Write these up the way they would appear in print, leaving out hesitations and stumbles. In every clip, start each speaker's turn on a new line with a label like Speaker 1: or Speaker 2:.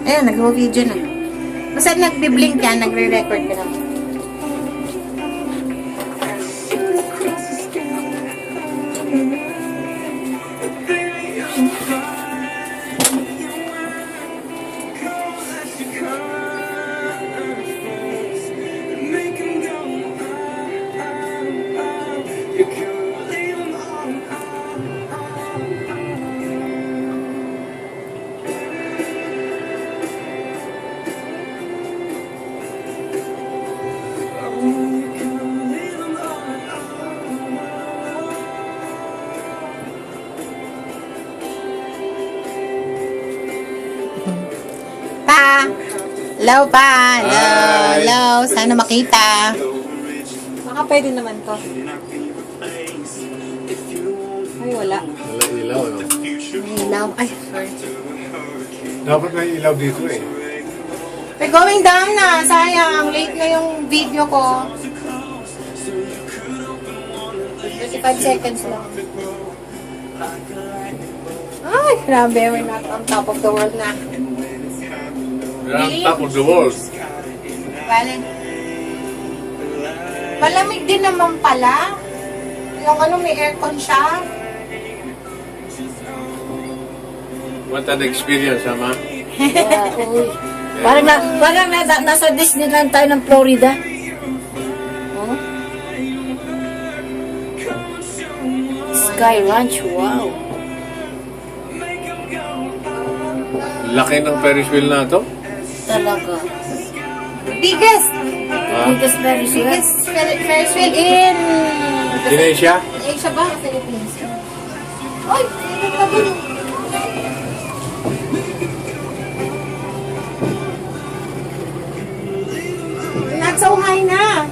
Speaker 1: Ayun, nag-video na. Basta nagbi-blink yan, nagre-record ka naman. Hello pa. Hello. Hello. Sana makita. Baka pwede naman to. Ay, wala.
Speaker 2: Wala ilaw, no?
Speaker 1: May ilaw. Ay, sorry.
Speaker 2: Dapat may ilaw dito eh.
Speaker 1: We're going down na. Sayang. Late na yung video ko. 35 seconds lang. Ay, grabe. We're not on top of the world na.
Speaker 2: We're on top of the world.
Speaker 1: Balen. Malamig din naman pala. Yung ano, may aircon siya.
Speaker 2: What an experience, ama?
Speaker 3: Yeah, uy. Parang nasa Disneyland tayo ng Florida. Oh. Sky Ranch, wow.
Speaker 2: Laki ng Ferris wheel na to.
Speaker 3: Talaga.
Speaker 1: Biggest!
Speaker 3: Biggest Ferris wheel.
Speaker 1: Biggest Ferris wheel in...
Speaker 2: Indonesia?
Speaker 1: Asia ba? Philippines. Oy! Sino pa dun? Not so high na.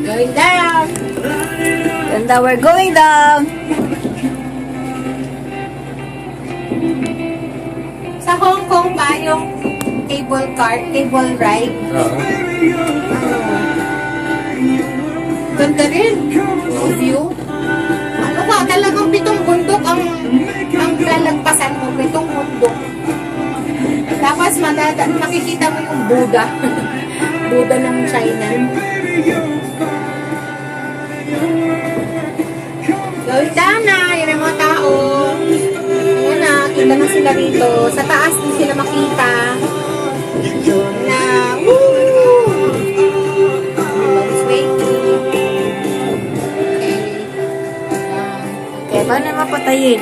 Speaker 1: Going down.
Speaker 3: Ganda, we're going down.
Speaker 1: Sa Hong Kong ba yung cable car, cable ride? Ganda rin. View. Ano ka, talagang pitong bundok ang lalagpasan mo, pitong bundok. Tapos makikita mo yung Buddha. Buddha ng China. Gawin down na, yun ang mga tao. Ayan na, kita na sila rito. Sa taas din sila makita. Na, woo! Everybody's waiting.
Speaker 3: Okay, paano mapatayin?